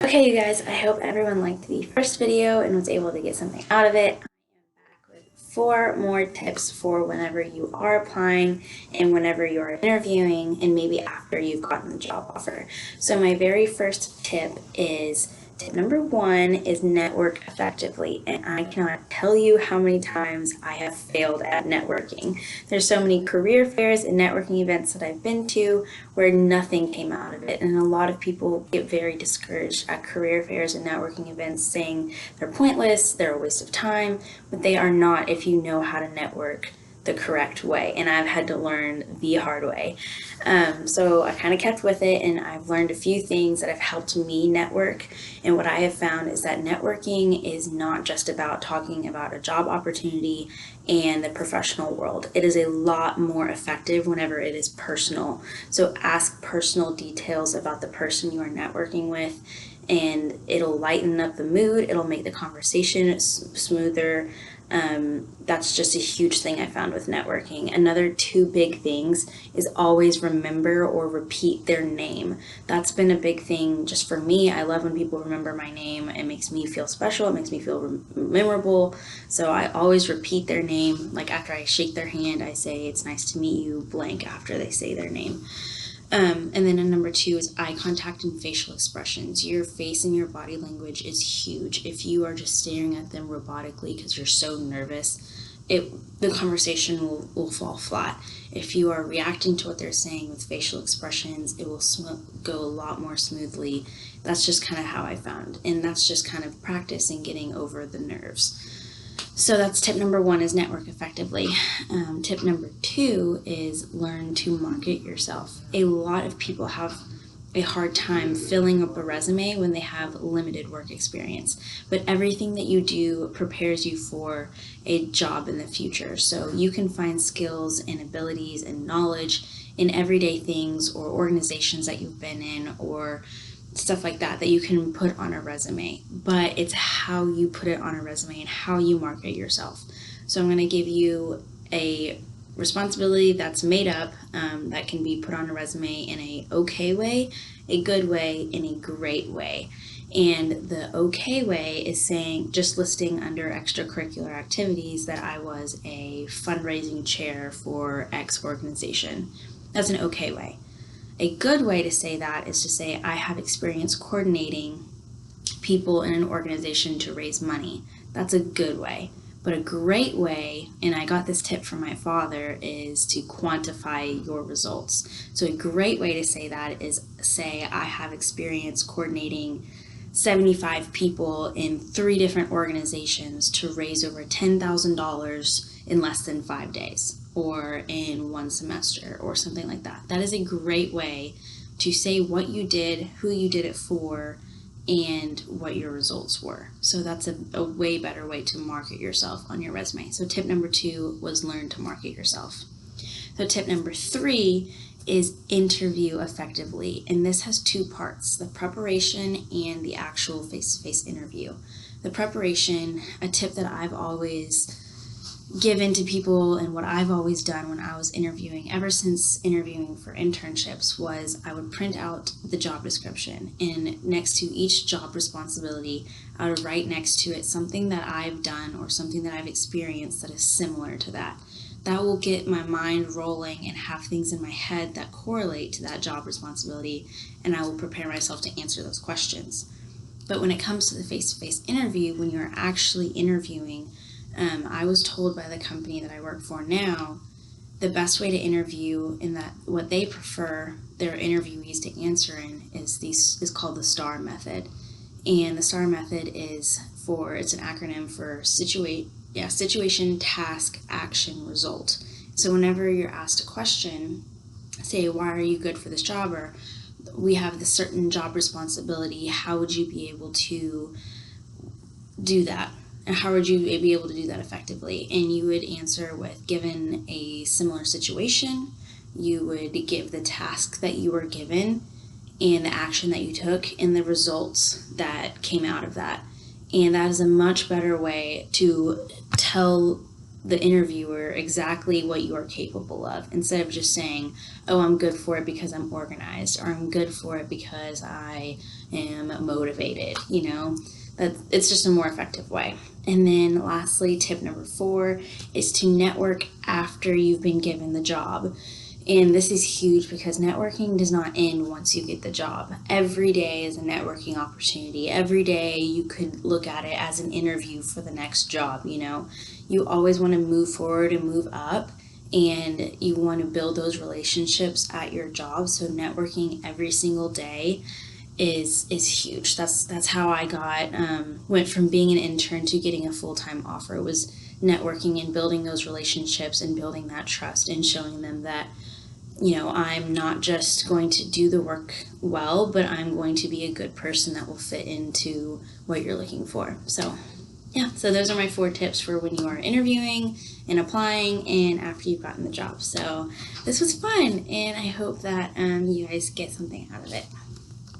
Okay, you guys, I hope everyone liked the first video and was able to get something out of it. I am back with 4 more tips for whenever you are applying and whenever you are interviewing and maybe after you've gotten the job offer. So my very first tip number 1 is network effectively. And I cannot tell you how many times I have failed at networking. There's so many career fairs and networking events that I've been to where nothing came out of it. And a lot of people get very discouraged at career fairs and networking events, saying they're pointless, they're a waste of time, but they are not if you know how to network the correct way. And I've had to learn the hard way. So I kind of kept with it, and I've learned a few things that have helped me network. And what I have found is that networking is not just about talking about a job opportunity and the professional world. It is a lot more effective whenever it is personal. So ask personal details about the person you are networking with, and it'll lighten up the mood, it'll make the conversation smoother. That's just a huge thing I found with networking. Another 2 big things is always remember or repeat their name. That's been a big thing just for me. I love when people remember my name. It makes me feel special. It makes me feel memorable. So I always repeat their name. Like after I shake their hand, I say, "It's nice to meet you," blank, after they say their name. And then number 2 is eye contact and facial expressions. Your face and your body language is huge. If you are just staring at them robotically because you're so nervous, the conversation will fall flat. If you are reacting to what they're saying with facial expressions, it will go a lot more smoothly. That's just kind of how I found, and that's just kind of practice and getting over the nerves. So that's tip number 1, is network effectively. Tip number 2 is learn to market yourself. A lot of people have a hard time filling up a resume when they have limited work experience, but everything that you do prepares you for a job in the future. So you can find skills and abilities and knowledge in everyday things or organizations that you've been in or stuff like that you can put on a resume, but it's how you put it on a resume and how you market yourself. So I'm going to give you a responsibility that's made up, that can be put on a resume in a okay way, a good way, and a great way. And the okay way is saying, just listing under extracurricular activities that I was a fundraising chair for X organization. That's an okay way. A good way to say that is to say, I have experience coordinating people in an organization to raise money. That's a good way. But a great way, and I got this tip from my father, is to quantify your results. So a great way to say that is say, I have experience coordinating 75 people in 3 different organizations to raise over $10,000 in less than 5 days or in 1 semester or something like that. That is a great way to say what you did, who you did it for, and what your results were. So that's a way better way to market yourself on your resume. So tip number 2 was learn to market yourself. So tip number 3 is interview effectively. And this has 2 parts, the preparation and the actual face-to-face interview. The preparation, a tip that I've always given to people and what I've always done when I was interviewing, ever since interviewing for internships, was I would print out the job description, and next to each job responsibility, I would write next to it something that I've done or something that I've experienced that is similar to that. That will get my mind rolling and have things in my head that correlate to that job responsibility, and I will prepare myself to answer those questions. But when it comes to the face-to-face interview, when you're actually interviewing, I was told by the company that I work for now, the best way to interview, in that what they prefer their interviewees to answer in is called the STAR method. And the STAR method it's an acronym for situation, task, action, result. So whenever you're asked a question, say, why are you good for this job? Or we have this certain job responsibility, how would you be able to do that? And how would you be able to do that effectively? And you would answer with, given a similar situation, you would give the task that you were given and the action that you took and the results that came out of that. And that is a much better way to tell the interviewer exactly what you are capable of, instead of just saying, oh, I'm good for it because I'm organized, or I'm good for it because I am motivated, that it's just a more effective way. And then lastly, tip number 4 is to network after you've been given the job. And this is huge because networking does not end once you get the job. Every day is a networking opportunity. Every day you could look at it as an interview for the next job, You always want to move forward and move up, and you want to build those relationships at your job. So networking every single day is huge. That's how I went from being an intern to getting a full-time offer, was networking and building those relationships and building that trust and showing them that I'm not just going to do the work well, but I'm going to be a good person that will fit into what you're looking for. So those are my 4 tips for when you are interviewing and applying and after you've gotten the job. So this was fun, and I hope that you guys get something out of it.